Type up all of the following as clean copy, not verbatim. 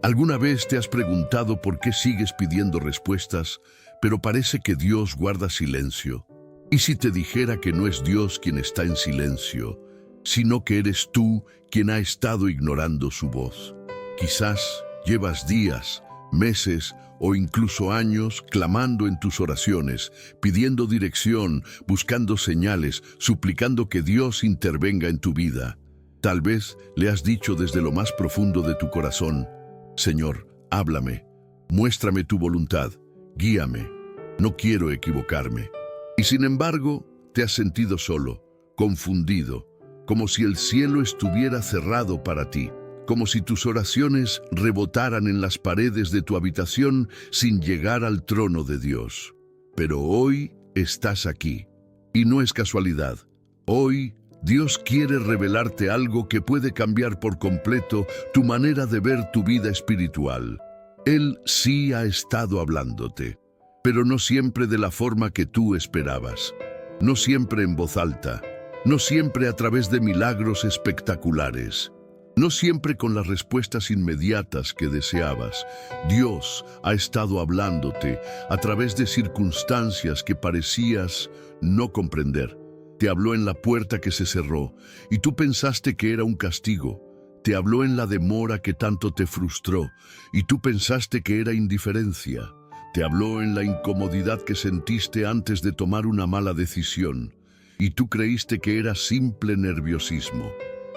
¿Alguna vez te has preguntado por qué sigues pidiendo respuestas, pero parece que Dios guarda silencio? ¿Y si te dijera que no es Dios quien está en silencio, sino que eres tú quien ha estado ignorando su voz? Quizás llevas días, meses o incluso años clamando en tus oraciones, pidiendo dirección, buscando señales, suplicando que Dios intervenga en tu vida. Tal vez le has dicho desde lo más profundo de tu corazón: Señor, háblame, muéstrame tu voluntad, guíame, no quiero equivocarme. Y sin embargo, te has sentido solo, confundido, como si el cielo estuviera cerrado para ti, como si tus oraciones rebotaran en las paredes de tu habitación sin llegar al trono de Dios. Pero hoy estás aquí, y no es casualidad. Hoy Dios quiere revelarte algo que puede cambiar por completo tu manera de ver tu vida espiritual. Él sí ha estado hablándote, pero no siempre de la forma que tú esperabas, no siempre en voz alta, no siempre a través de milagros espectaculares, no siempre con las respuestas inmediatas que deseabas. Dios ha estado hablándote a través de circunstancias que parecías no comprender. Te habló en la puerta que se cerró y tú pensaste que era un castigo. Te habló en la demora que tanto te frustró y tú pensaste que era indiferencia. Te habló en la incomodidad que sentiste antes de tomar una mala decisión y tú creíste que era simple nerviosismo.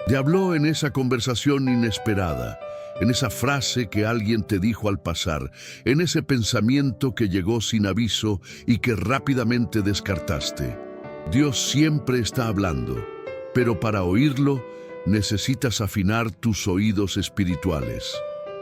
Te habló en esa conversación inesperada, en esa frase que alguien te dijo al pasar, en ese pensamiento que llegó sin aviso y que rápidamente descartaste. Dios siempre está hablando, pero para oírlo necesitas afinar tus oídos espirituales.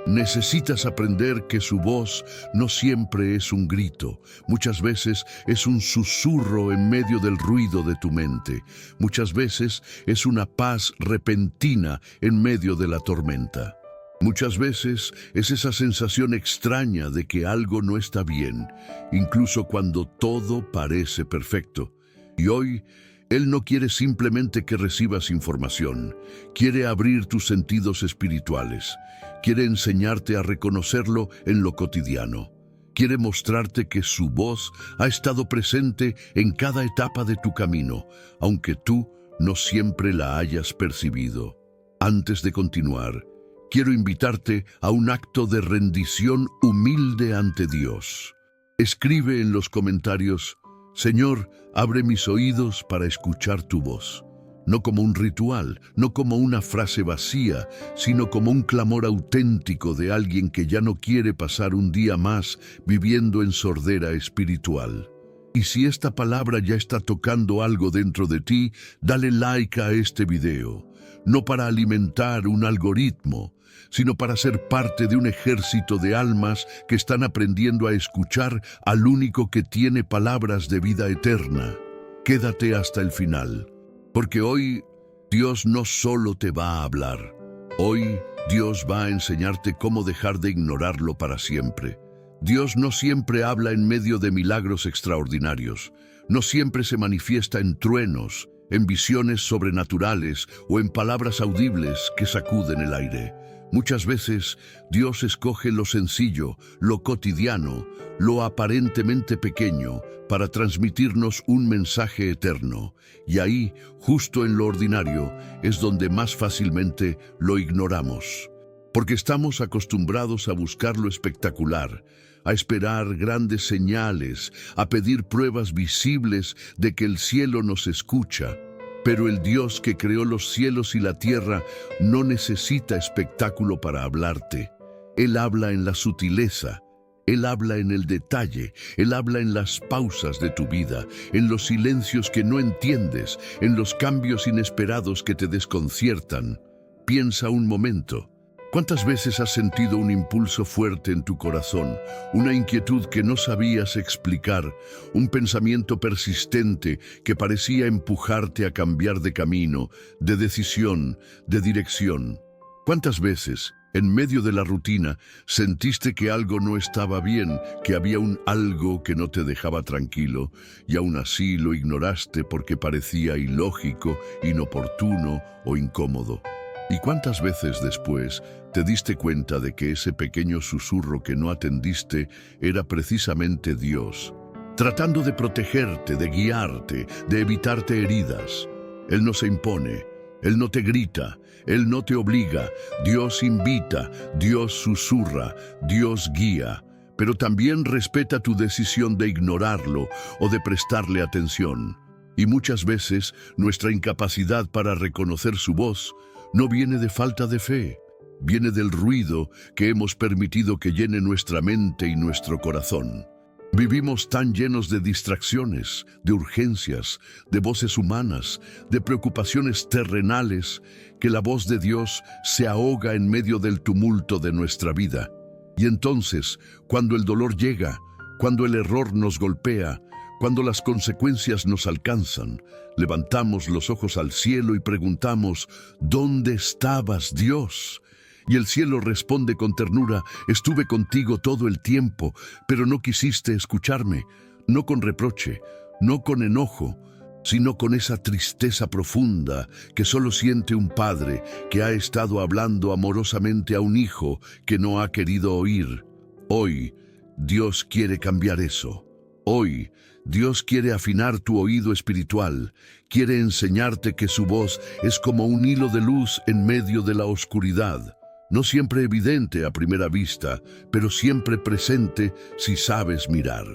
Necesitas aprender que su voz no siempre es un grito, muchas veces es un susurro en medio del ruido de tu mente, muchas veces es una paz repentina en medio de la tormenta. Muchas veces es esa sensación extraña de que algo no está bien, incluso cuando todo parece perfecto. Y hoy, Él no quiere simplemente que recibas información, quiere abrir tus sentidos espirituales, quiere enseñarte a reconocerlo en lo cotidiano, quiere mostrarte que su voz ha estado presente en cada etapa de tu camino, aunque tú no siempre la hayas percibido. Antes de continuar, quiero invitarte a un acto de rendición humilde ante Dios. Escribe en los comentarios: Señor, abre mis oídos para escuchar tu voz. No como un ritual, no como una frase vacía, sino como un clamor auténtico de alguien que ya no quiere pasar un día más viviendo en sordera espiritual. Y si esta palabra ya está tocando algo dentro de ti, dale like a este video, no para alimentar un algoritmo, sino para ser parte de un ejército de almas que están aprendiendo a escuchar al único que tiene palabras de vida eterna. Quédate hasta el final, porque hoy Dios no solo te va a hablar. Hoy Dios va a enseñarte cómo dejar de ignorarlo para siempre. Dios no siempre habla en medio de milagros extraordinarios, no siempre se manifiesta en truenos, en visiones sobrenaturales o en palabras audibles que sacuden el aire. Muchas veces Dios escoge lo sencillo, lo cotidiano, lo aparentemente pequeño, para transmitirnos un mensaje eterno. Y ahí, justo en lo ordinario, es donde más fácilmente lo ignoramos. Porque estamos acostumbrados a buscar lo espectacular, a esperar grandes señales, a pedir pruebas visibles de que el cielo nos escucha. Pero el Dios que creó los cielos y la tierra no necesita espectáculo para hablarte. Él habla en la sutileza, Él habla en el detalle, Él habla en las pausas de tu vida, en los silencios que no entiendes, en los cambios inesperados que te desconciertan. Piensa un momento. ¿Cuántas veces has sentido un impulso fuerte en tu corazón, una inquietud que no sabías explicar, un pensamiento persistente que parecía empujarte a cambiar de camino, de decisión, de dirección? ¿Cuántas veces, en medio de la rutina, sentiste que algo no estaba bien, que había un algo que no te dejaba tranquilo, y aún así lo ignoraste porque parecía ilógico, inoportuno o incómodo? ¿Y cuántas veces después te diste cuenta de que ese pequeño susurro que no atendiste era precisamente Dios, tratando de protegerte, de guiarte, de evitarte heridas? Él no se impone, Él no te grita, Él no te obliga. Dios invita, Dios susurra, Dios guía, pero también respeta tu decisión de ignorarlo o de prestarle atención. Y muchas veces nuestra incapacidad para reconocer su voz no viene de falta de fe, viene del ruido que hemos permitido que llene nuestra mente y nuestro corazón. Vivimos tan llenos de distracciones, de urgencias, de voces humanas, de preocupaciones terrenales, que la voz de Dios se ahoga en medio del tumulto de nuestra vida. Y entonces, cuando el dolor llega, cuando el error nos golpea, cuando las consecuencias nos alcanzan, levantamos los ojos al cielo y preguntamos: ¿dónde estabas, Dios? Y el cielo responde con ternura: estuve contigo todo el tiempo, pero no quisiste escucharme, no con reproche, no con enojo, sino con esa tristeza profunda que solo siente un padre que ha estado hablando amorosamente a un hijo que no ha querido oír. Hoy, Dios quiere cambiar eso. Hoy, Dios quiere afinar tu oído espiritual, quiere enseñarte que su voz es como un hilo de luz en medio de la oscuridad, no siempre evidente a primera vista, pero siempre presente si sabes mirar.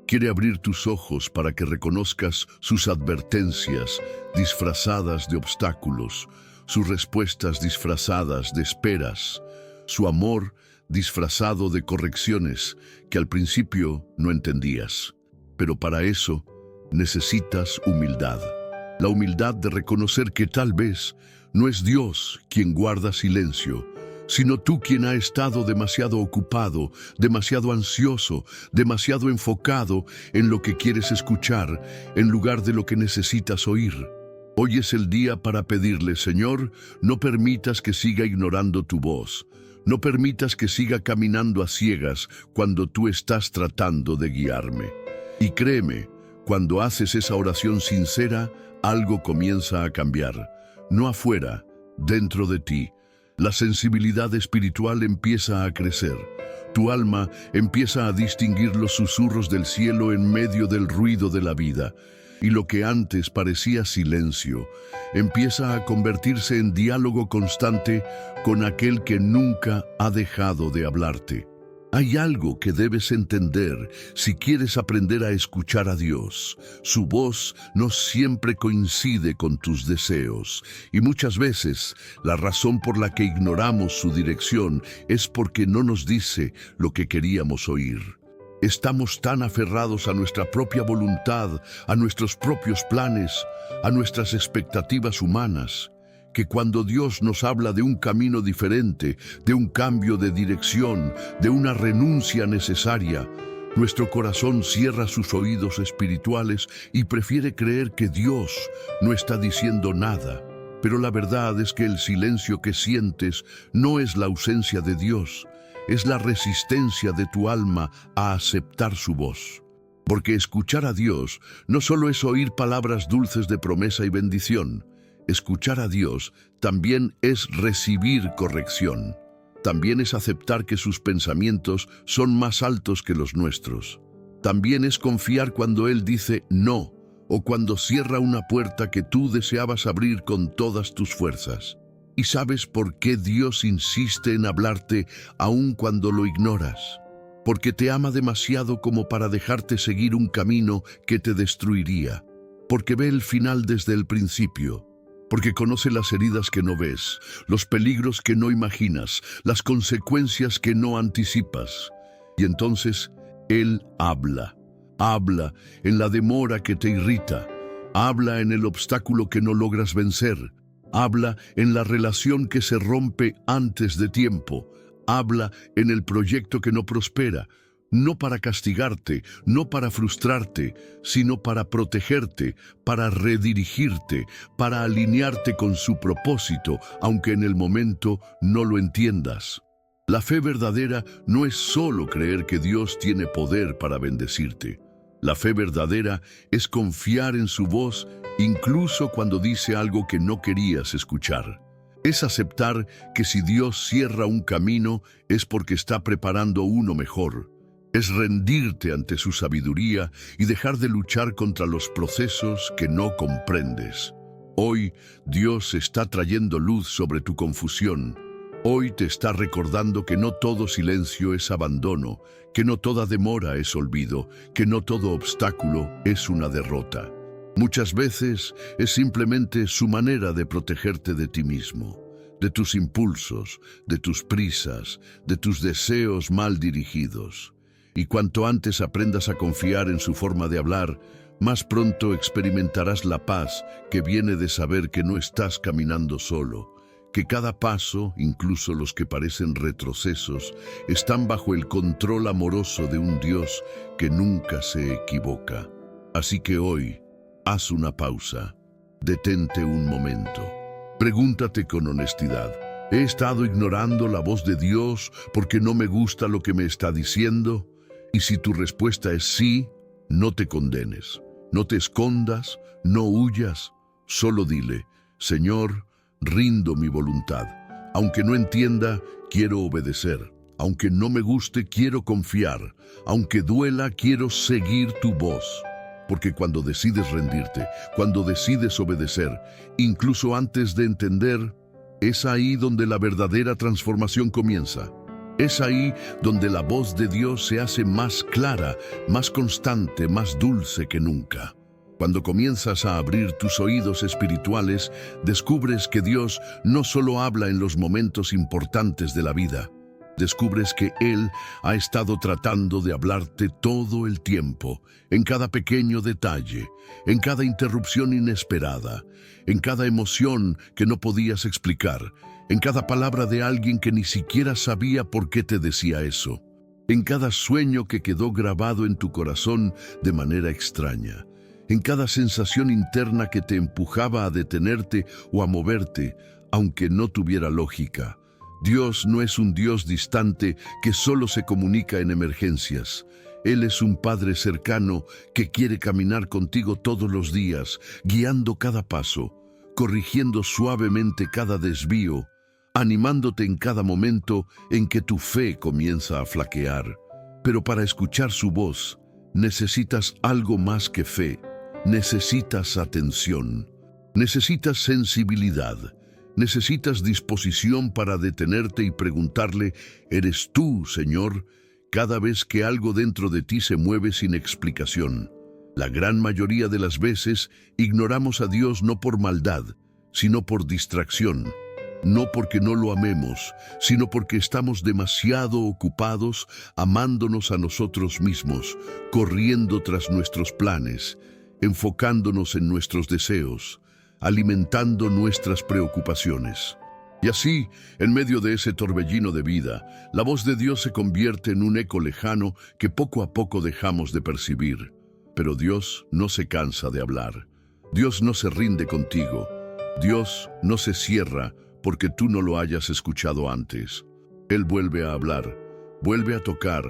Quiere abrir tus ojos para que reconozcas sus advertencias disfrazadas de obstáculos, sus respuestas disfrazadas de esperas, su amor disfrazado de correcciones que al principio no entendías. Pero para eso necesitas humildad. La humildad de reconocer que tal vez no es Dios quien guarda silencio, sino tú quien ha estado demasiado ocupado, demasiado ansioso, demasiado enfocado en lo que quieres escuchar, en lugar de lo que necesitas oír. Hoy es el día para pedirle: Señor, no permitas que siga ignorando tu voz. No permitas que siga caminando a ciegas cuando tú estás tratando de guiarme. Y créeme, cuando haces esa oración sincera, algo comienza a cambiar. No afuera, dentro de ti. La sensibilidad espiritual empieza a crecer. Tu alma empieza a distinguir los susurros del cielo en medio del ruido de la vida. Y lo que antes parecía silencio, empieza a convertirse en diálogo constante con aquel que nunca ha dejado de hablarte. Hay algo que debes entender si quieres aprender a escuchar a Dios. Su voz no siempre coincide con tus deseos, y muchas veces la razón por la que ignoramos su dirección es porque no nos dice lo que queríamos oír. Estamos tan aferrados a nuestra propia voluntad, a nuestros propios planes, a nuestras expectativas humanas, que cuando Dios nos habla de un camino diferente, de un cambio de dirección, de una renuncia necesaria, nuestro corazón cierra sus oídos espirituales y prefiere creer que Dios no está diciendo nada. Pero la verdad es que el silencio que sientes no es la ausencia de Dios, es la resistencia de tu alma a aceptar su voz. Porque escuchar a Dios no solo es oír palabras dulces de promesa y bendición. Escuchar a Dios también es recibir corrección. También es aceptar que sus pensamientos son más altos que los nuestros. También es confiar cuando Él dice no, o cuando cierra una puerta que tú deseabas abrir con todas tus fuerzas. ¿Y sabes por qué Dios insiste en hablarte aun cuando lo ignoras? Porque te ama demasiado como para dejarte seguir un camino que te destruiría. Porque ve el final desde el principio. Porque conoce las heridas que no ves, los peligros que no imaginas, las consecuencias que no anticipas. Y entonces Él habla. Habla en la demora que te irrita. Habla en el obstáculo que no logras vencer. Habla en la relación que se rompe antes de tiempo. Habla en el proyecto que no prospera. No para castigarte, no para frustrarte, sino para protegerte, para redirigirte, para alinearte con su propósito, aunque en el momento no lo entiendas. La fe verdadera no es solo creer que Dios tiene poder para bendecirte. La fe verdadera es confiar en su voz incluso cuando dice algo que no querías escuchar. Es aceptar que si Dios cierra un camino es porque está preparando uno mejor. Es rendirte ante su sabiduría y dejar de luchar contra los procesos que no comprendes. Hoy Dios está trayendo luz sobre tu confusión. Hoy te está recordando que no todo silencio es abandono, que no toda demora es olvido, que no todo obstáculo es una derrota. Muchas veces es simplemente su manera de protegerte de ti mismo, de tus impulsos, de tus prisas, de tus deseos mal dirigidos. Y cuanto antes aprendas a confiar en su forma de hablar, más pronto experimentarás la paz que viene de saber que no estás caminando solo, que cada paso, incluso los que parecen retrocesos, están bajo el control amoroso de un Dios que nunca se equivoca. Así que hoy, haz una pausa, detente un momento, pregúntate con honestidad, ¿he estado ignorando la voz de Dios porque no me gusta lo que me está diciendo? Y si tu respuesta es sí, no te condenes, no te escondas, no huyas, solo dile, Señor, rindo mi voluntad. Aunque no entienda, quiero obedecer. Aunque no me guste, quiero confiar. Aunque duela, quiero seguir tu voz. Porque cuando decides rendirte, cuando decides obedecer, incluso antes de entender, es ahí donde la verdadera transformación comienza. Es ahí donde la voz de Dios se hace más clara, más constante, más dulce que nunca. Cuando comienzas a abrir tus oídos espirituales, descubres que Dios no solo habla en los momentos importantes de la vida. Descubres que Él ha estado tratando de hablarte todo el tiempo, en cada pequeño detalle, en cada interrupción inesperada, en cada emoción que no podías explicar, en cada palabra de alguien que ni siquiera sabía por qué te decía eso, en cada sueño que quedó grabado en tu corazón de manera extraña, en cada sensación interna que te empujaba a detenerte o a moverte, aunque no tuviera lógica. Dios no es un Dios distante que solo se comunica en emergencias. Él es un Padre cercano que quiere caminar contigo todos los días, guiando cada paso, corrigiendo suavemente cada desvío, animándote en cada momento en que tu fe comienza a flaquear. Pero para escuchar su voz, necesitas algo más que fe. Necesitas atención. Necesitas sensibilidad. Necesitas disposición para detenerte y preguntarle, ¿eres tú, Señor?, cada vez que algo dentro de ti se mueve sin explicación. La gran mayoría de las veces ignoramos a Dios no por maldad, sino por distracción. No porque no lo amemos, sino porque estamos demasiado ocupados amándonos a nosotros mismos, corriendo tras nuestros planes, enfocándonos en nuestros deseos, alimentando nuestras preocupaciones. Y así, en medio de ese torbellino de vida, la voz de Dios se convierte en un eco lejano que poco a poco dejamos de percibir. Pero Dios no se cansa de hablar. Dios no se rinde contigo. Dios no se cierra porque tú no lo hayas escuchado antes. Él vuelve a hablar, vuelve a tocar,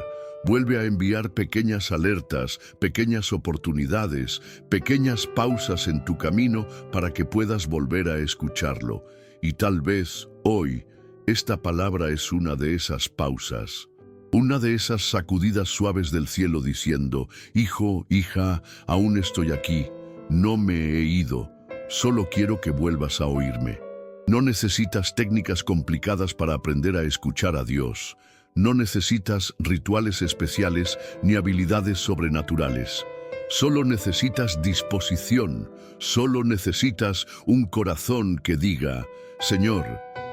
vuelve a enviar pequeñas alertas, pequeñas oportunidades, pequeñas pausas en tu camino para que puedas volver a escucharlo. Y tal vez hoy esta palabra es una de esas pausas, una de esas sacudidas suaves del cielo diciendo, hijo, hija, aún estoy aquí, no me he ido, solo quiero que vuelvas a oírme. No necesitas técnicas complicadas para aprender a escuchar a Dios. No necesitas rituales especiales ni habilidades sobrenaturales. Solo necesitas disposición. Solo necesitas un corazón que diga, Señor,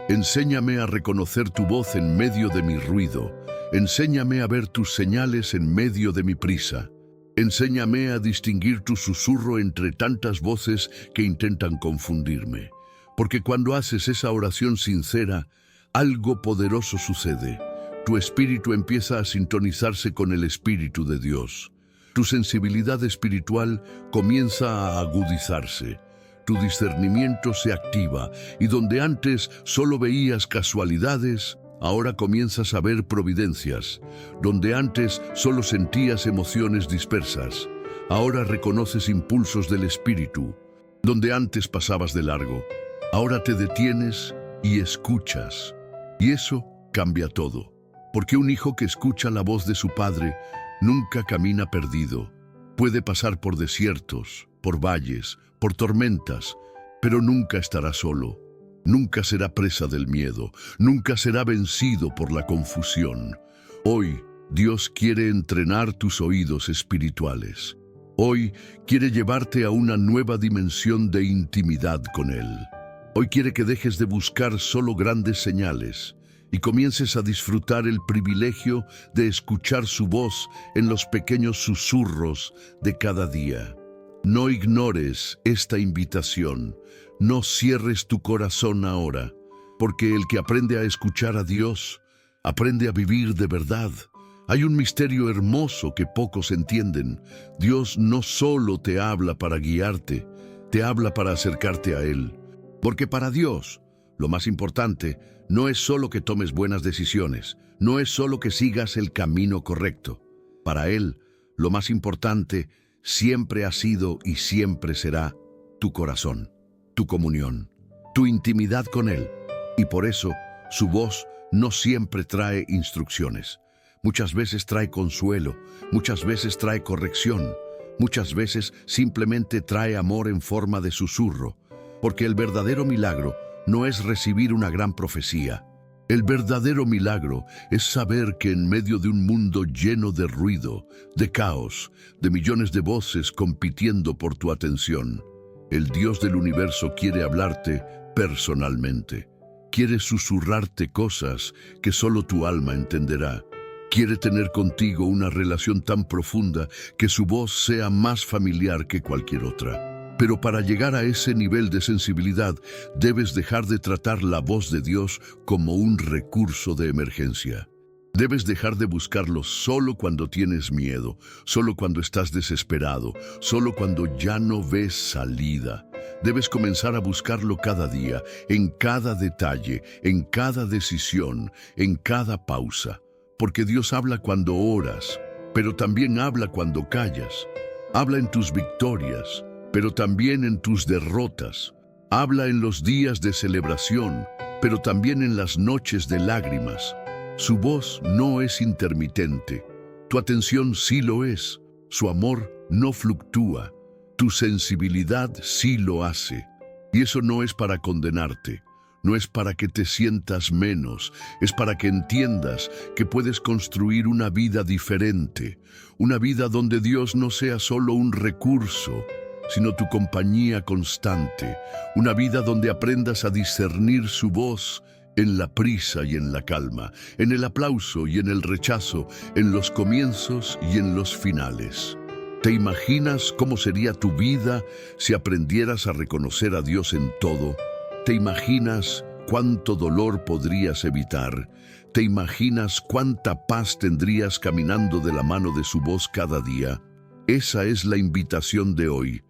enséñame a reconocer tu voz en medio de mi ruido. Enséñame a ver tus señales en medio de mi prisa. Enséñame a distinguir tu susurro entre tantas voces que intentan confundirme. Porque cuando haces esa oración sincera, algo poderoso sucede. Tu espíritu empieza a sintonizarse con el Espíritu de Dios. Tu sensibilidad espiritual comienza a agudizarse. Tu discernimiento se activa y donde antes solo veías casualidades, ahora comienzas a ver providencias. Donde antes solo sentías emociones dispersas, ahora reconoces impulsos del Espíritu. Donde antes pasabas de largo, ahora te detienes y escuchas. Y eso cambia todo, porque un hijo que escucha la voz de su padre nunca camina perdido. Puede pasar por desiertos, por valles, por tormentas, pero nunca estará solo. Nunca será presa del miedo, nunca será vencido por la confusión. Hoy, Dios quiere entrenar tus oídos espirituales. Hoy quiere llevarte a una nueva dimensión de intimidad con Él. Hoy quiere que dejes de buscar solo grandes señales y comiences a disfrutar el privilegio de escuchar su voz en los pequeños susurros de cada día. No ignores esta invitación, no cierres tu corazón ahora, porque el que aprende a escuchar a Dios, aprende a vivir de verdad. Hay un misterio hermoso que pocos entienden. Dios no solo te habla para guiarte, te habla para acercarte a Él. Porque para Dios, lo más importante no es solo que tomes buenas decisiones, no es solo que sigas el camino correcto. Para Él, lo más importante siempre ha sido y siempre será tu corazón, tu comunión, tu intimidad con Él. Y por eso, su voz no siempre trae instrucciones. Muchas veces trae consuelo, muchas veces trae corrección, muchas veces simplemente trae amor en forma de susurro. Porque el verdadero milagro no es recibir una gran profecía. El verdadero milagro es saber que en medio de un mundo lleno de ruido, de caos, de millones de voces compitiendo por tu atención, el Dios del universo quiere hablarte personalmente. Quiere susurrarte cosas que solo tu alma entenderá. Quiere tener contigo una relación tan profunda que su voz sea más familiar que cualquier otra. Pero para llegar a ese nivel de sensibilidad, debes dejar de tratar la voz de Dios como un recurso de emergencia. Debes dejar de buscarlo solo cuando tienes miedo, solo cuando estás desesperado, solo cuando ya no ves salida. Debes comenzar a buscarlo cada día, en cada detalle, en cada decisión, en cada pausa. Porque Dios habla cuando oras, pero también habla cuando callas. Habla en tus victorias, pero también en tus derrotas. Habla en los días de celebración, pero también en las noches de lágrimas. Su voz no es intermitente. Tu atención sí lo es. Su amor no fluctúa. Tu sensibilidad sí lo hace. Y eso no es para condenarte. No es para que te sientas menos, es para que entiendas que puedes construir una vida diferente, una vida donde Dios no sea solo un recurso, sino tu compañía constante, una vida donde aprendas a discernir su voz en la prisa y en la calma, en el aplauso y en el rechazo, en los comienzos y en los finales. ¿Te imaginas cómo sería tu vida si aprendieras a reconocer a Dios en todo? ¿Te imaginas cuánto dolor podrías evitar? ¿Te imaginas cuánta paz tendrías caminando de la mano de su voz cada día? Esa es la invitación de hoy.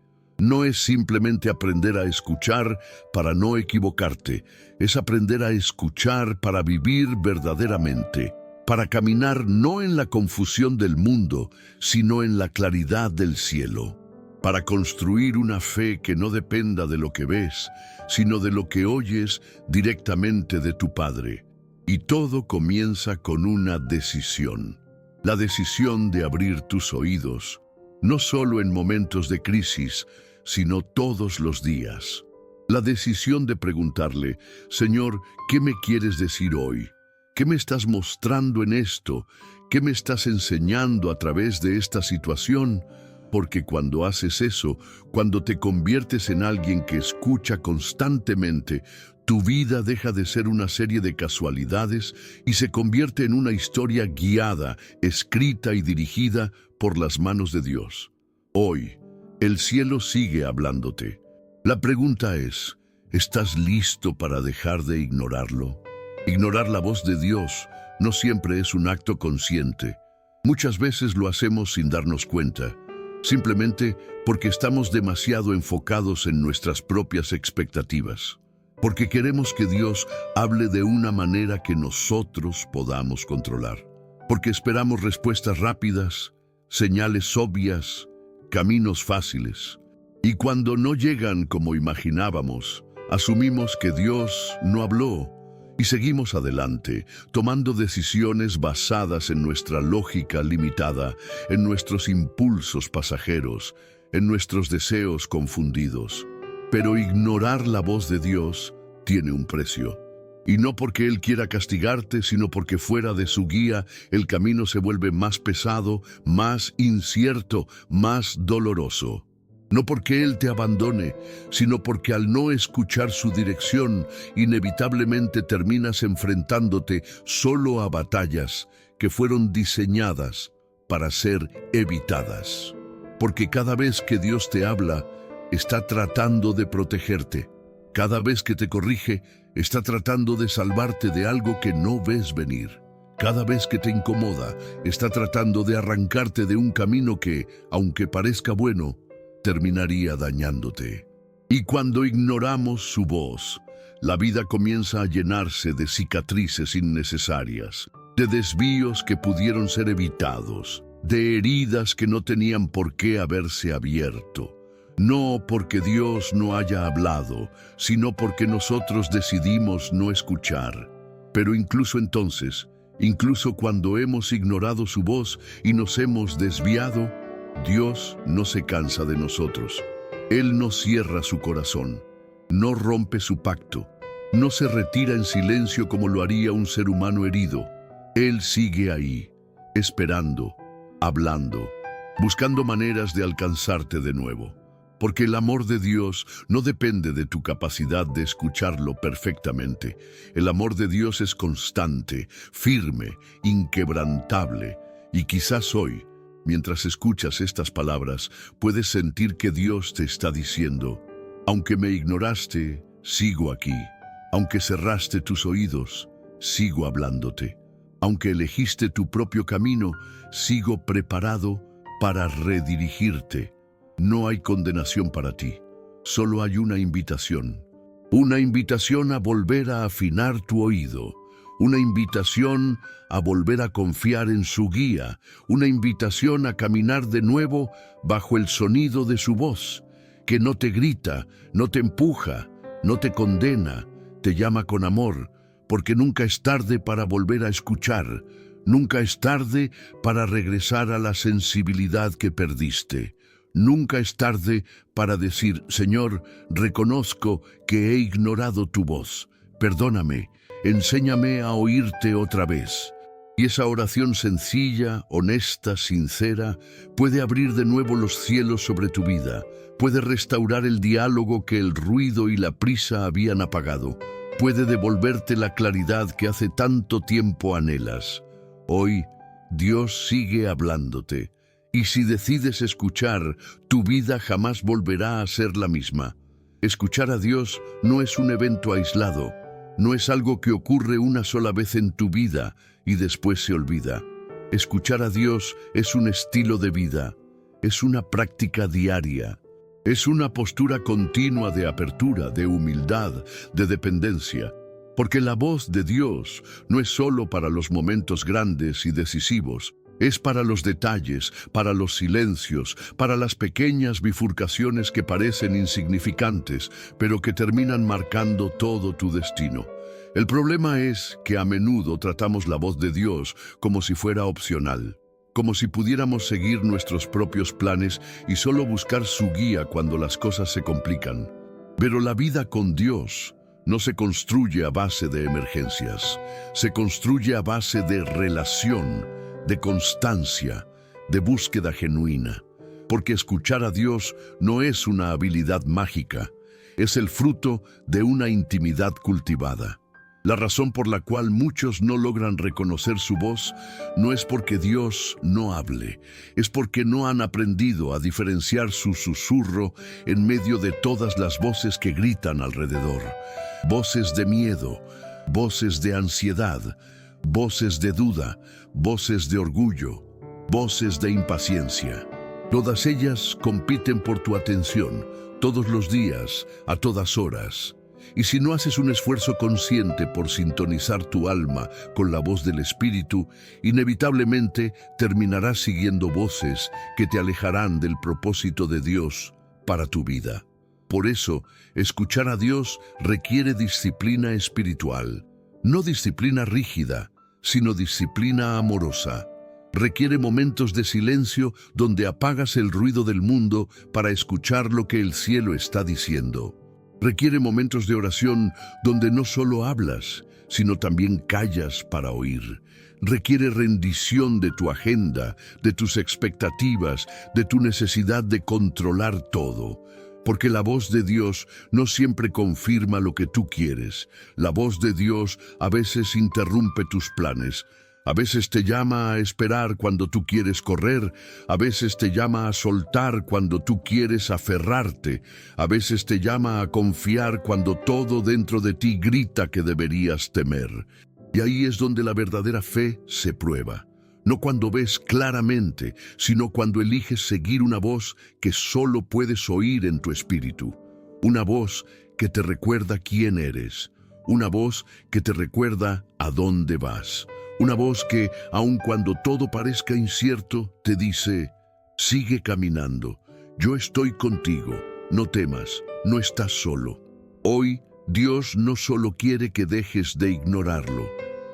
No es simplemente aprender a escuchar para no equivocarte, es aprender a escuchar para vivir verdaderamente, para caminar no en la confusión del mundo, sino en la claridad del cielo. Para construir una fe que no dependa de lo que ves, sino de lo que oyes directamente de tu Padre. Y todo comienza con una decisión. La decisión de abrir tus oídos, no solo en momentos de crisis, sino todos los días. La decisión de preguntarle, Señor, ¿qué me quieres decir hoy? ¿Qué me estás mostrando en esto? ¿Qué me estás enseñando a través de esta situación? Porque cuando haces eso, cuando te conviertes en alguien que escucha constantemente, tu vida deja de ser una serie de casualidades y se convierte en una historia guiada, escrita y dirigida por las manos de Dios. Hoy, el cielo sigue hablándote. La pregunta es, ¿estás listo para dejar de ignorarlo? Ignorar la voz de Dios no siempre es un acto consciente. Muchas veces lo hacemos sin darnos cuenta, simplemente porque estamos demasiado enfocados en nuestras propias expectativas, porque queremos que Dios hable de una manera que nosotros podamos controlar, porque esperamos respuestas rápidas, señales obvias, caminos fáciles. Y cuando no llegan como imaginábamos, Asumimos que Dios no habló y seguimos adelante, tomando decisiones basadas en nuestra lógica limitada, en nuestros impulsos pasajeros, en nuestros deseos confundidos. Pero ignorar la voz de Dios tiene un precio. Y no porque Él quiera castigarte, sino porque fuera de su guía el camino se vuelve más pesado, más incierto, más doloroso. No porque Él te abandone, sino porque al no escuchar su dirección, inevitablemente terminas enfrentándote solo a batallas que fueron diseñadas para ser evitadas. Porque cada vez que Dios te habla, está tratando de protegerte. Cada vez que te corrige, está tratando de salvarte de algo que no ves venir. Cada vez que te incomoda, está tratando de arrancarte de un camino que, aunque parezca bueno, terminaría dañándote. Y cuando ignoramos su voz, la vida comienza a llenarse de cicatrices innecesarias, de desvíos que pudieron ser evitados, de heridas que no tenían por qué haberse abierto. No porque Dios no haya hablado, sino porque nosotros decidimos no escuchar. Pero incluso entonces, incluso cuando hemos ignorado su voz y nos hemos desviado, Dios no se cansa de nosotros. Él no cierra su corazón, no rompe su pacto, no se retira en silencio como lo haría un ser humano herido. Él sigue ahí, esperando, hablando, buscando maneras de alcanzarte de nuevo. Porque el amor de Dios no depende de tu capacidad de escucharlo perfectamente. El amor de Dios es constante, firme, inquebrantable. Y quizás hoy, mientras escuchas estas palabras, puedes sentir que Dios te está diciendo: aunque me ignoraste, sigo aquí. Aunque cerraste tus oídos, sigo hablándote. Aunque elegiste tu propio camino, sigo preparado para redirigirte. No hay condenación para ti, solo hay una invitación. Una invitación a volver a afinar tu oído. Una invitación a volver a confiar en su guía. Una invitación a caminar de nuevo bajo el sonido de su voz, que no te grita, no te empuja, no te condena, te llama con amor, porque nunca es tarde para volver a escuchar. Nunca es tarde para regresar a la sensibilidad que perdiste. Nunca es tarde para decir: Señor, reconozco que he ignorado tu voz. Perdóname, enséñame a oírte otra vez. Y esa oración sencilla, honesta, sincera, puede abrir de nuevo los cielos sobre tu vida. Puede restaurar el diálogo que el ruido y la prisa habían apagado. Puede devolverte la claridad que hace tanto tiempo anhelas. Hoy, Dios sigue hablándote. Y si decides escuchar, tu vida jamás volverá a ser la misma. Escuchar a Dios no es un evento aislado, no es algo que ocurre una sola vez en tu vida y después se olvida. Escuchar a Dios es un estilo de vida, es una práctica diaria, es una postura continua de apertura, de humildad, de dependencia. Porque la voz de Dios no es solo para los momentos grandes y decisivos. Es para los detalles, para los silencios, para las pequeñas bifurcaciones que parecen insignificantes, pero que terminan marcando todo tu destino. El problema es que a menudo tratamos la voz de Dios como si fuera opcional, como si pudiéramos seguir nuestros propios planes y solo buscar su guía cuando las cosas se complican. Pero la vida con Dios no se construye a base de emergencias, se construye a base de relación, de constancia, de búsqueda genuina. Porque escuchar a Dios no es una habilidad mágica, es el fruto de una intimidad cultivada. La razón por la cual muchos no logran reconocer su voz no es porque Dios no hable, es porque no han aprendido a diferenciar su susurro en medio de todas las voces que gritan alrededor. Voces de miedo, voces de ansiedad, voces de duda, voces de orgullo, voces de impaciencia. Todas ellas compiten por tu atención, todos los días, a todas horas. Y si no haces un esfuerzo consciente por sintonizar tu alma con la voz del Espíritu, inevitablemente terminarás siguiendo voces que te alejarán del propósito de Dios para tu vida. Por eso, escuchar a Dios requiere disciplina espiritual. No disciplina rígida, sino disciplina amorosa. Requiere momentos de silencio donde apagas el ruido del mundo para escuchar lo que el cielo está diciendo. Requiere momentos de oración donde no solo hablas, sino también callas para oír. Requiere rendición de tu agenda, de tus expectativas, de tu necesidad de controlar todo. Porque la voz de Dios no siempre confirma lo que tú quieres. La voz de Dios a veces interrumpe tus planes. A veces te llama a esperar cuando tú quieres correr, a veces te llama a soltar cuando tú quieres aferrarte, a veces te llama a confiar cuando todo dentro de ti grita que deberías temer. Y ahí es donde la verdadera fe se prueba. No cuando ves claramente, sino cuando eliges seguir una voz que solo puedes oír en tu espíritu. Una voz que te recuerda quién eres. Una voz que te recuerda a dónde vas. Una voz que, aun cuando todo parezca incierto, te dice, sigue caminando, yo estoy contigo, no temas, no estás solo. Hoy, Dios no solo quiere que dejes de ignorarlo,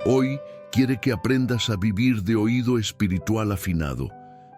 hoy quiere que aprendas a vivir de oído espiritual afinado,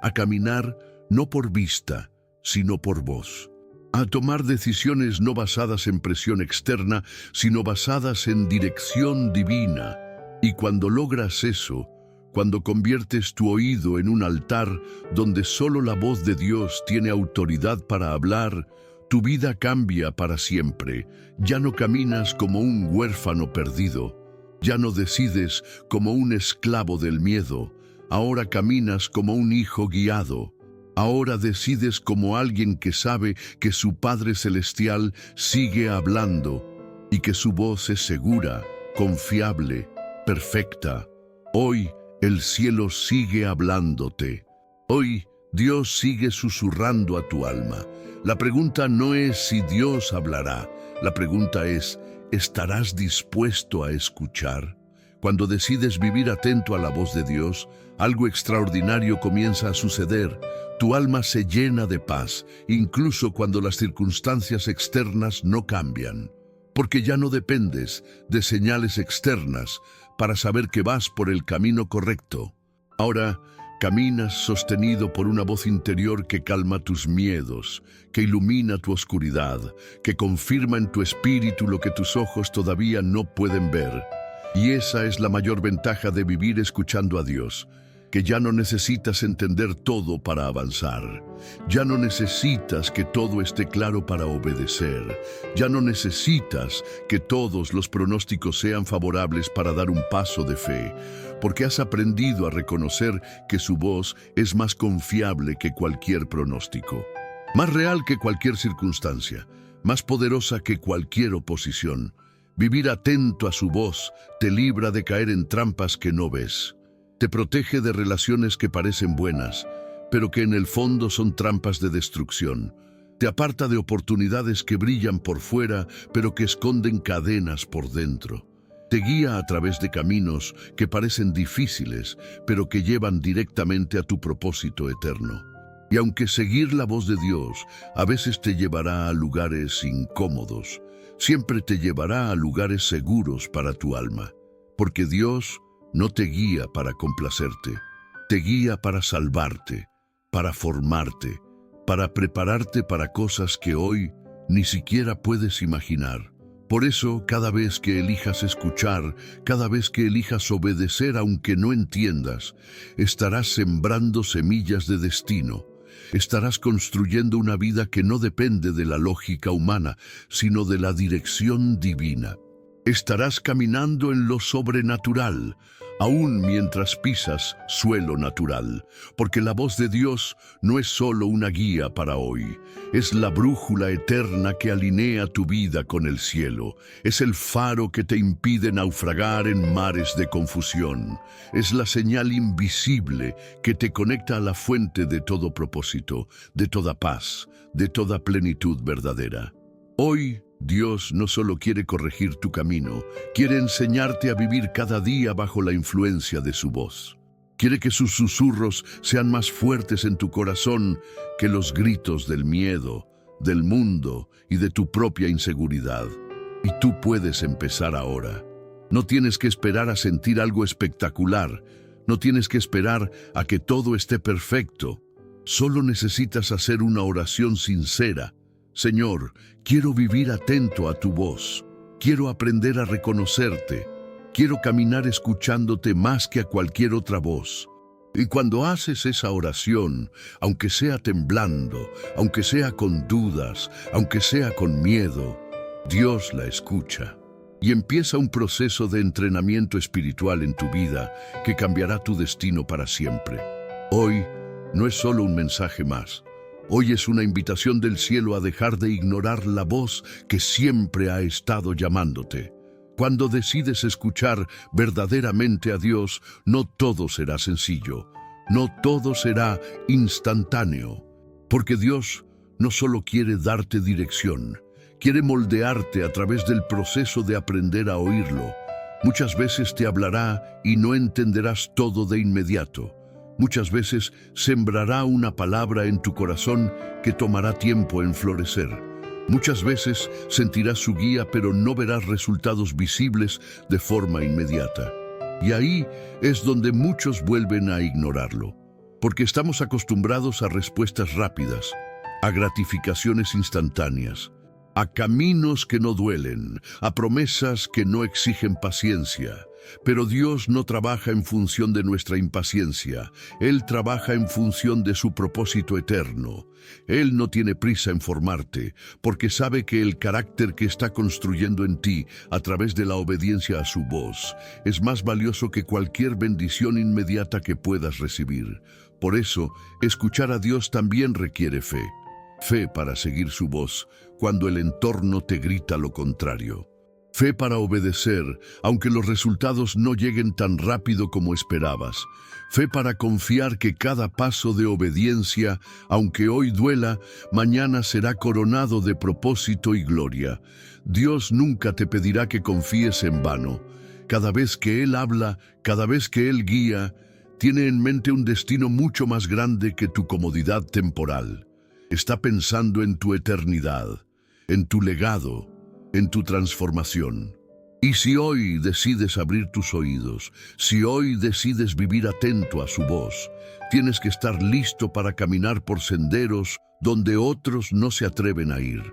a caminar no por vista, sino por voz, a tomar decisiones no basadas en presión externa, sino basadas en dirección divina. Y cuando logras eso, cuando conviertes tu oído en un altar donde solo la voz de Dios tiene autoridad para hablar, tu vida cambia para siempre. Ya no caminas como un huérfano perdido. Ya no decides como un esclavo del miedo. Ahora caminas como un hijo guiado. Ahora decides como alguien que sabe que su Padre Celestial sigue hablando y que su voz es segura, confiable, perfecta. Hoy el cielo sigue hablándote. Hoy Dios sigue susurrando a tu alma. La pregunta no es si Dios hablará. La pregunta es, ¿estarás dispuesto a escuchar? Cuando decides vivir atento a la voz de Dios, algo extraordinario comienza a suceder. Tu alma se llena de paz, incluso cuando las circunstancias externas no cambian. Porque ya no dependes de señales externas para saber que vas por el camino correcto. Ahora caminas sostenido por una voz interior que calma tus miedos, que ilumina tu oscuridad, que confirma en tu espíritu lo que tus ojos todavía no pueden ver. Y esa es la mayor ventaja de vivir escuchando a Dios, que ya no necesitas entender todo para avanzar. Ya no necesitas que todo esté claro para obedecer. Ya no necesitas que todos los pronósticos sean favorables para dar un paso de fe, porque has aprendido a reconocer que su voz es más confiable que cualquier pronóstico, más real que cualquier circunstancia, más poderosa que cualquier oposición. Vivir atento a su voz te libra de caer en trampas que no ves. Te protege de relaciones que parecen buenas, pero que en el fondo son trampas de destrucción. Te aparta de oportunidades que brillan por fuera, pero que esconden cadenas por dentro. Te guía a través de caminos que parecen difíciles, pero que llevan directamente a tu propósito eterno. Y aunque seguir la voz de Dios a veces te llevará a lugares incómodos, siempre te llevará a lugares seguros para tu alma, porque Dios no te guía para complacerte, te guía para salvarte, para formarte, para prepararte para cosas que hoy ni siquiera puedes imaginar. Por eso, cada vez que elijas escuchar, cada vez que elijas obedecer aunque no entiendas, estarás sembrando semillas de destino. Estarás construyendo una vida que no depende de la lógica humana, sino de la dirección divina. Estarás caminando en lo sobrenatural, aún mientras pisas suelo natural, porque la voz de Dios no es solo una guía para hoy, es la brújula eterna que alinea tu vida con el cielo, es el faro que te impide naufragar en mares de confusión, es la señal invisible que te conecta a la fuente de todo propósito, de toda paz, de toda plenitud verdadera. Hoy, Dios no solo quiere corregir tu camino, quiere enseñarte a vivir cada día bajo la influencia de su voz. Quiere que sus susurros sean más fuertes en tu corazón que los gritos del miedo, del mundo y de tu propia inseguridad. Y tú puedes empezar ahora. No tienes que esperar a sentir algo espectacular. No tienes que esperar a que todo esté perfecto. Solo necesitas hacer una oración sincera. Señor, quiero vivir atento a tu voz. Quiero aprender a reconocerte. Quiero caminar escuchándote más que a cualquier otra voz. Y cuando haces esa oración, aunque sea temblando, aunque sea con dudas, aunque sea con miedo, Dios la escucha. Y empieza un proceso de entrenamiento espiritual en tu vida que cambiará tu destino para siempre. Hoy no es solo un mensaje más. Hoy es una invitación del cielo a dejar de ignorar la voz que siempre ha estado llamándote. Cuando decides escuchar verdaderamente a Dios, no todo será sencillo, no todo será instantáneo, porque Dios no solo quiere darte dirección, quiere moldearte a través del proceso de aprender a oírlo. Muchas veces te hablará y no entenderás todo de inmediato. Muchas veces sembrará una palabra en tu corazón que tomará tiempo en florecer. Muchas veces sentirás su guía, pero no verás resultados visibles de forma inmediata. Y ahí es donde muchos vuelven a ignorarlo, porque estamos acostumbrados a respuestas rápidas, a gratificaciones instantáneas, a caminos que no duelen, a promesas que no exigen paciencia. Pero Dios no trabaja en función de nuestra impaciencia. Él trabaja en función de su propósito eterno. Él no tiene prisa en formarte, porque sabe que el carácter que está construyendo en ti a través de la obediencia a su voz es más valioso que cualquier bendición inmediata que puedas recibir. Por eso, escuchar a Dios también requiere fe. Fe para seguir su voz cuando el entorno te grita lo contrario. Fe para obedecer, aunque los resultados no lleguen tan rápido como esperabas. Fe para confiar que cada paso de obediencia, aunque hoy duela, mañana será coronado de propósito y gloria. Dios nunca te pedirá que confíes en vano. Cada vez que Él habla, cada vez que Él guía, tiene en mente un destino mucho más grande que tu comodidad temporal. Está pensando en tu eternidad, en tu legado, en tu transformación. Y si hoy decides abrir tus oídos, si hoy decides vivir atento a su voz, tienes que estar listo para caminar por senderos donde otros no se atreven a ir.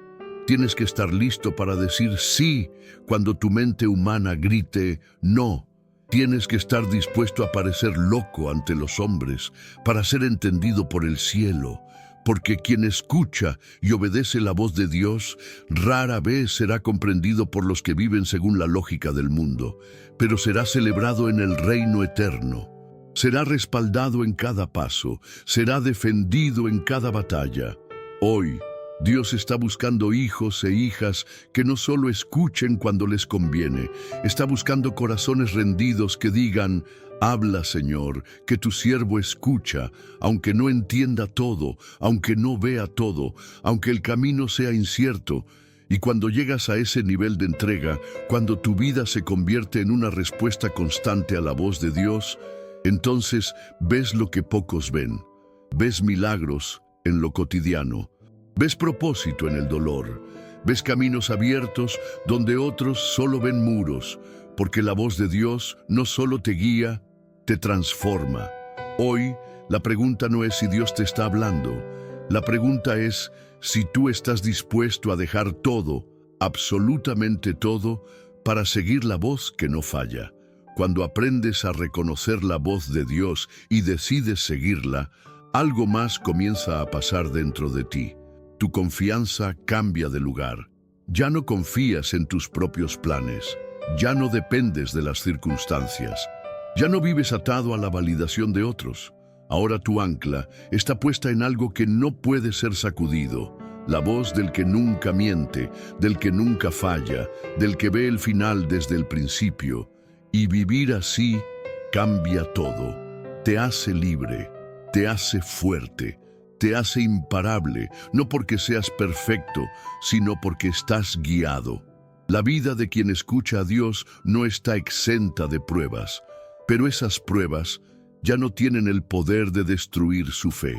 Tienes que estar listo para decir sí cuando tu mente humana grite no. Tienes que estar dispuesto a parecer loco ante los hombres para ser entendido por el cielo. Porque quien escucha y obedece la voz de Dios rara vez será comprendido por los que viven según la lógica del mundo, pero será celebrado en el reino eterno. Será respaldado en cada paso, será defendido en cada batalla. Hoy, Dios está buscando hijos e hijas que no solo escuchen cuando les conviene, está buscando corazones rendidos que digan: habla, Señor, que tu siervo escucha, aunque no entienda todo, aunque no vea todo, aunque el camino sea incierto. Y cuando llegas a ese nivel de entrega, cuando tu vida se convierte en una respuesta constante a la voz de Dios, entonces ves lo que pocos ven. Ves milagros en lo cotidiano. Ves propósito en el dolor. Ves caminos abiertos donde otros solo ven muros, porque la voz de Dios no solo te guía, te transforma. Hoy, la pregunta no es si Dios te está hablando. La pregunta es si tú estás dispuesto a dejar todo, absolutamente todo, para seguir la voz que no falla. Cuando aprendes a reconocer la voz de Dios y decides seguirla, algo más comienza a pasar dentro de ti. Tu confianza cambia de lugar. Ya no confías en tus propios planes. Ya no dependes de las circunstancias. Ya no vives atado a la validación de otros. Ahora tu ancla está puesta en algo que no puede ser sacudido. La voz del que nunca miente, del que nunca falla, del que ve el final desde el principio. Y vivir así cambia todo. Te hace libre, te hace fuerte, te hace imparable, no porque seas perfecto, sino porque estás guiado. La vida de quien escucha a Dios no está exenta de pruebas, pero esas pruebas ya no tienen el poder de destruir su fe,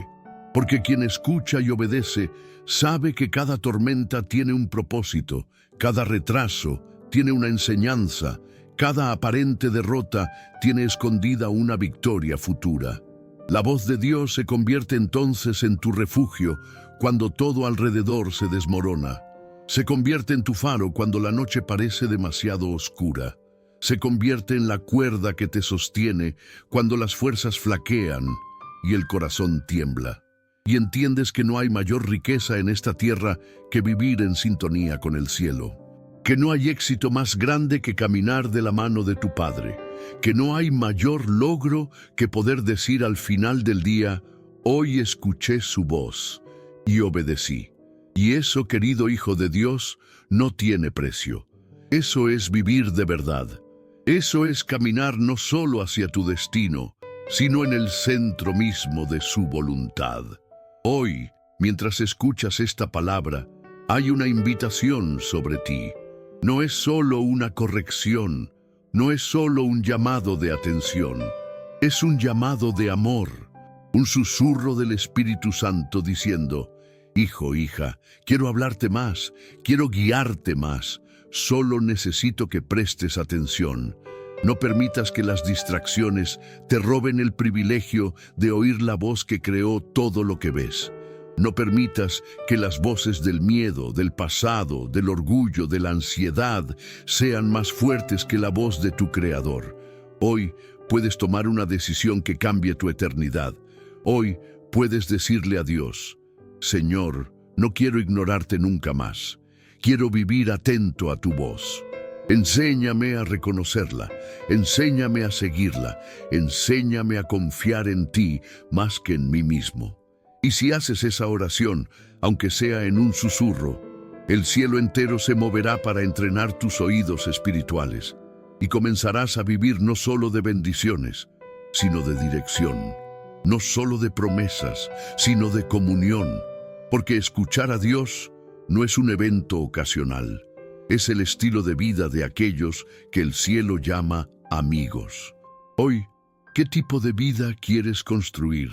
Porque quien escucha y obedece sabe que cada tormenta tiene un propósito, cada retraso tiene una enseñanza, cada aparente derrota tiene escondida una victoria futura. La voz de Dios se convierte entonces en tu refugio cuando todo alrededor se desmorona. Se convierte en tu faro cuando la noche parece demasiado oscura. Se convierte en la cuerda que te sostiene cuando las fuerzas flaquean y el corazón tiembla. Y entiendes que no hay mayor riqueza en esta tierra que vivir en sintonía con el cielo. Que no hay éxito más grande que caminar de la mano de tu Padre. Que no hay mayor logro que poder decir al final del día: hoy escuché su voz y obedecí. Y eso, querido Hijo de Dios, no tiene precio. Eso es vivir de verdad. Eso es caminar no solo hacia tu destino, sino en el centro mismo de su voluntad. Hoy, mientras escuchas esta palabra, hay una invitación sobre ti. No es solo una corrección, no es solo un llamado de atención, es un llamado de amor, un susurro del Espíritu Santo diciendo: hijo, hija, quiero hablarte más, quiero guiarte más, solo necesito que prestes atención. No permitas que las distracciones te roben el privilegio de oír la voz que creó todo lo que ves. No permitas que las voces del miedo, del pasado, del orgullo, de la ansiedad sean más fuertes que la voz de tu Creador. Hoy puedes tomar una decisión que cambie tu eternidad. Hoy puedes decirle a Dios: Señor, no quiero ignorarte nunca más. Quiero vivir atento a tu voz. Enséñame a reconocerla, enséñame a seguirla, enséñame a confiar en ti más que en mí mismo. Y si haces esa oración, aunque sea en un susurro, el cielo entero se moverá para entrenar tus oídos espirituales y comenzarás a vivir no solo de bendiciones, sino de dirección, no solo de promesas, sino de comunión, porque escuchar a Dios no es un evento ocasional. Es el estilo de vida de aquellos que el cielo llama amigos. Hoy, ¿qué tipo de vida quieres construir?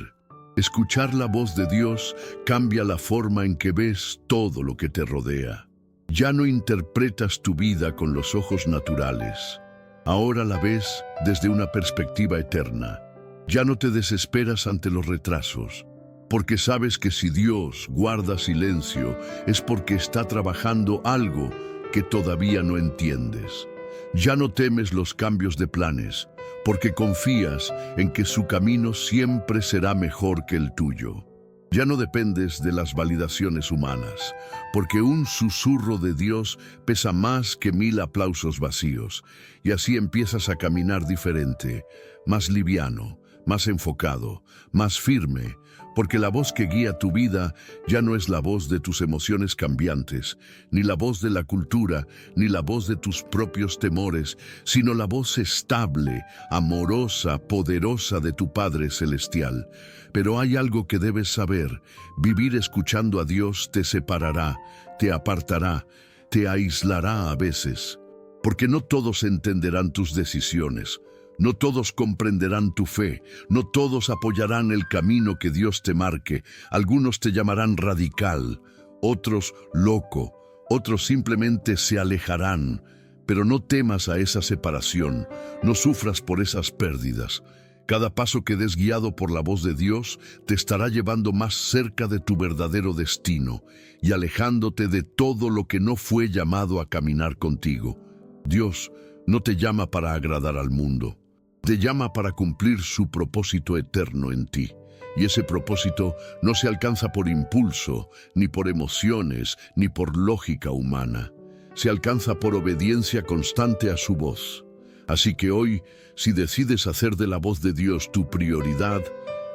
Escuchar la voz de Dios cambia la forma en que ves todo lo que te rodea. Ya no interpretas tu vida con los ojos naturales. Ahora la ves desde una perspectiva eterna. Ya no te desesperas ante los retrasos, porque sabes que si Dios guarda silencio es porque está trabajando algo que todavía no entiendes. Ya no temes los cambios de planes, porque confías en que su camino siempre será mejor que el tuyo. Ya no dependes de las validaciones humanas, porque un susurro de Dios pesa más que 1000 aplausos vacíos, y así empiezas a caminar diferente, más liviano, más enfocado, más firme, porque la voz que guía tu vida ya no es la voz de tus emociones cambiantes, ni la voz de la cultura, ni la voz de tus propios temores, sino la voz estable, amorosa, poderosa de tu Padre Celestial. Pero hay algo que debes saber: vivir escuchando a Dios te separará, te apartará, te aislará a veces, porque no todos entenderán tus decisiones. No todos comprenderán tu fe, no todos apoyarán el camino que Dios te marque. Algunos te llamarán radical, otros loco, otros simplemente se alejarán. Pero no temas a esa separación, no sufras por esas pérdidas. Cada paso que des guiado por la voz de Dios te estará llevando más cerca de tu verdadero destino y alejándote de todo lo que no fue llamado a caminar contigo. Dios no te llama para agradar al mundo. Te llama para cumplir su propósito eterno en ti. Y ese propósito no se alcanza por impulso, ni por emociones, ni por lógica humana. Se alcanza por obediencia constante a su voz. Así que hoy, si decides hacer de la voz de Dios tu prioridad,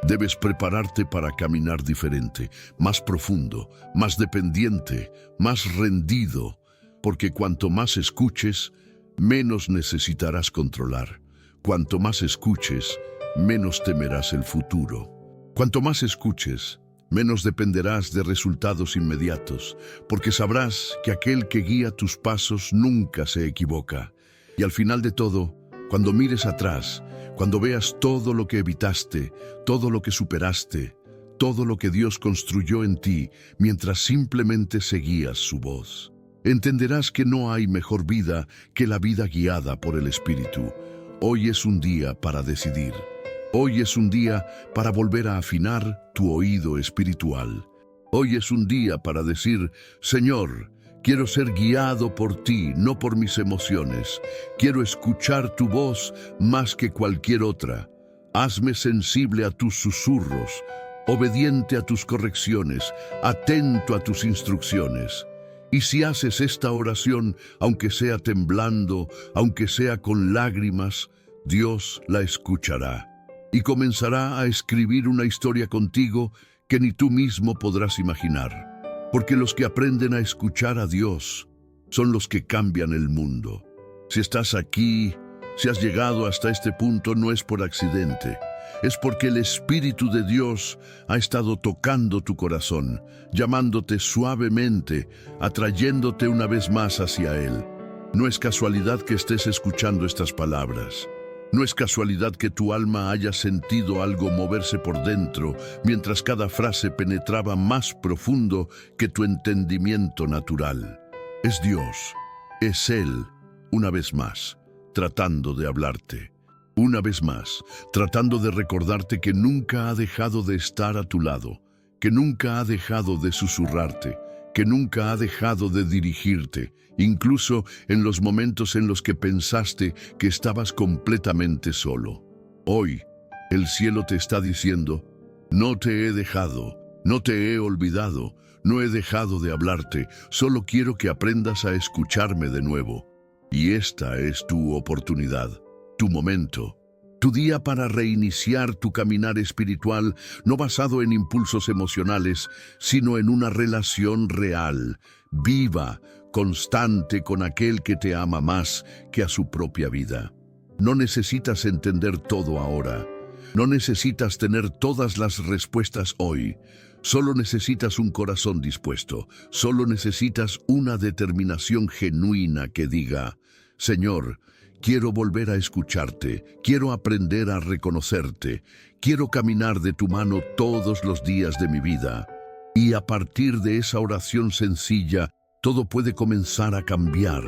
debes prepararte para caminar diferente, más profundo, más dependiente, más rendido, porque cuanto más escuches, menos necesitarás controlar. Cuanto más escuches, menos temerás el futuro. Cuanto más escuches, menos dependerás de resultados inmediatos, porque sabrás que aquel que guía tus pasos nunca se equivoca. Y al final de todo, cuando mires atrás, cuando veas todo lo que evitaste, todo lo que superaste, todo lo que Dios construyó en ti mientras simplemente seguías su voz. Entenderás que no hay mejor vida que la vida guiada por el Espíritu. Hoy es un día para decidir. Hoy es un día para volver a afinar tu oído espiritual. Hoy es un día para decir: Señor, quiero ser guiado por ti, no por mis emociones. Quiero escuchar tu voz más que cualquier otra. Hazme sensible a tus susurros, obediente a tus correcciones, atento a tus instrucciones. Y si haces esta oración, aunque sea temblando, aunque sea con lágrimas, Dios la escuchará y comenzará a escribir una historia contigo que ni tú mismo podrás imaginar. Porque los que aprenden a escuchar a Dios son los que cambian el mundo. Si estás aquí, si has llegado hasta este punto, no es por accidente. Es porque el Espíritu de Dios ha estado tocando tu corazón, llamándote suavemente, atrayéndote una vez más hacia Él. No es casualidad que estés escuchando estas palabras. No es casualidad que tu alma haya sentido algo moverse por dentro, mientras cada frase penetraba más profundo que tu entendimiento natural. Es Dios, es Él, una vez más, tratando de hablarte. Una vez más, tratando de recordarte que nunca ha dejado de estar a tu lado, que nunca ha dejado de susurrarte, que nunca ha dejado de dirigirte, incluso en los momentos en los que pensaste que estabas completamente solo. Hoy, el cielo te está diciendo: no te he dejado, no te he olvidado, no he dejado de hablarte, solo quiero que aprendas a escucharme de nuevo. Y esta es tu oportunidad. Tu momento, tu día para reiniciar tu caminar espiritual, no basado en impulsos emocionales, sino en una relación real, viva, constante con aquel que te ama más que a su propia vida. No necesitas entender todo ahora. No necesitas tener todas las respuestas hoy. Solo necesitas un corazón dispuesto. Solo necesitas una determinación genuina que diga: Señor, quiero volver a escucharte, quiero aprender a reconocerte, quiero caminar de tu mano todos los días de mi vida. Y a partir de esa oración sencilla, todo puede comenzar a cambiar.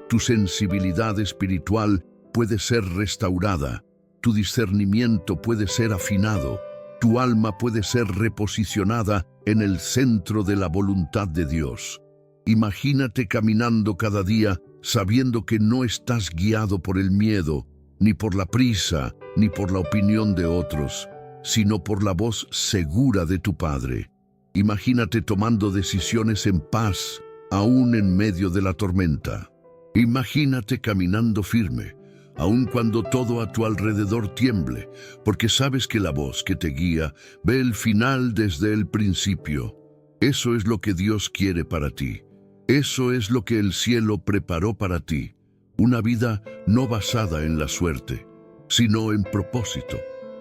Tu sensibilidad espiritual puede ser restaurada, tu discernimiento puede ser afinado, tu alma puede ser reposicionada en el centro de la voluntad de Dios. Imagínate caminando cada día sabiendo que no estás guiado por el miedo, ni por la prisa, ni por la opinión de otros, sino por la voz segura de tu Padre. Imagínate tomando decisiones en paz, aún en medio de la tormenta. Imagínate caminando firme, aun cuando todo a tu alrededor tiemble, porque sabes que la voz que te guía ve el final desde el principio. Eso es lo que Dios quiere para ti. Eso es lo que el cielo preparó para ti, una vida no basada en la suerte, sino en propósito,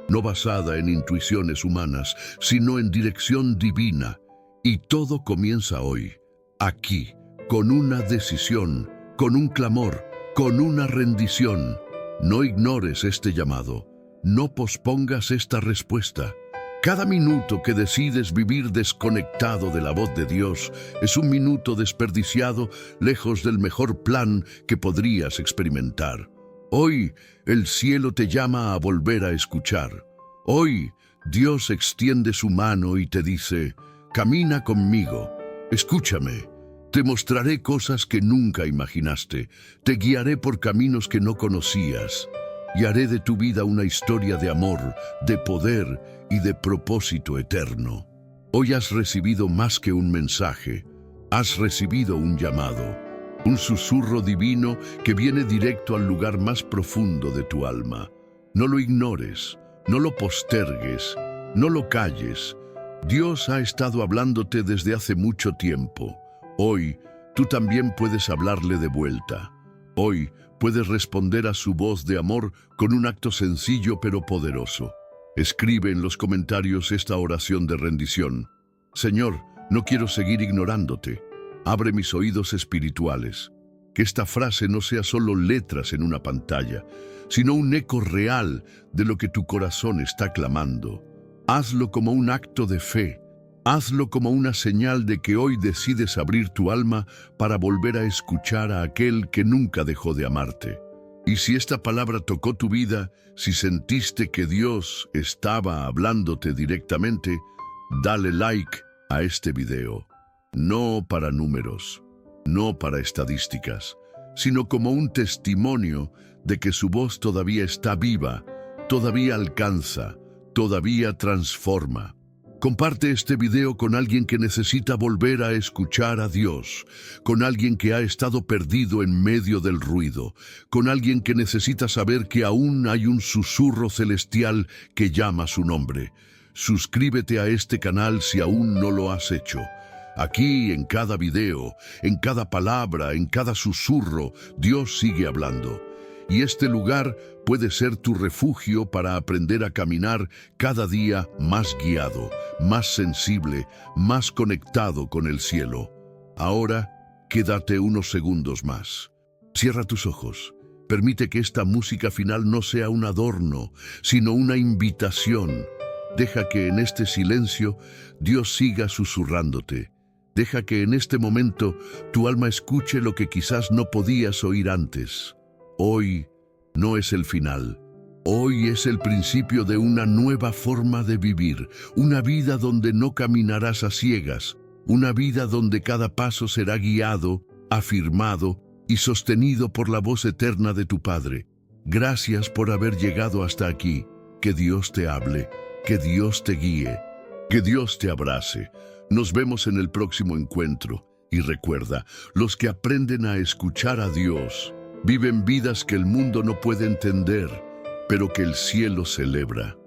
no basada en intuiciones humanas, sino en dirección divina. Y todo comienza hoy, aquí, con una decisión, con un clamor, con una rendición. No ignores este llamado, no pospongas esta respuesta. Cada minuto que decides vivir desconectado de la voz de Dios es un minuto desperdiciado lejos del mejor plan que podrías experimentar. Hoy el cielo te llama a volver a escuchar. Hoy Dios extiende su mano y te dice: camina conmigo, escúchame. Te mostraré cosas que nunca imaginaste, te guiaré por caminos que no conocías. Y haré de tu vida una historia de amor, de poder y de propósito eterno. Hoy has recibido más que un mensaje, has recibido un llamado, un susurro divino que viene directo al lugar más profundo de tu alma. No lo ignores, no lo postergues, no lo calles. Dios ha estado hablándote desde hace mucho tiempo. Hoy, tú también puedes hablarle de vuelta. Hoy, puedes responder a su voz de amor con un acto sencillo pero poderoso. Escribe en los comentarios esta oración de rendición. Señor, no quiero seguir ignorándote. Abre mis oídos espirituales. Que esta frase no sea solo letras en una pantalla, sino un eco real de lo que tu corazón está clamando. Hazlo como un acto de fe. Hazlo como una señal de que hoy decides abrir tu alma para volver a escuchar a aquel que nunca dejó de amarte. Y si esta palabra tocó tu vida, si sentiste que Dios estaba hablándote directamente, dale like a este video. No para números, no para estadísticas, sino como un testimonio de que su voz todavía está viva, todavía alcanza, todavía transforma. Comparte este video con alguien que necesita volver a escuchar a Dios, con alguien que ha estado perdido en medio del ruido, con alguien que necesita saber que aún hay un susurro celestial que llama su nombre. Suscríbete a este canal si aún no lo has hecho. Aquí, en cada video, en cada palabra, en cada susurro, Dios sigue hablando. Y este lugar puede ser tu refugio para aprender a caminar cada día más guiado, más sensible, más conectado con el cielo. Ahora, quédate unos segundos más. Cierra tus ojos. Permite que esta música final no sea un adorno, sino una invitación. Deja que en este silencio Dios siga susurrándote. Deja que en este momento tu alma escuche lo que quizás no podías oír antes. Hoy no es el final. Hoy es el principio de una nueva forma de vivir, una vida donde no caminarás a ciegas, una vida donde cada paso será guiado, afirmado y sostenido por la voz eterna de tu Padre. Gracias por haber llegado hasta aquí. Que Dios te hable, que Dios te guíe, que Dios te abrace. Nos vemos en el próximo encuentro. Y recuerda, los que aprenden a escuchar a Dios viven vidas que el mundo no puede entender, pero que el cielo celebra.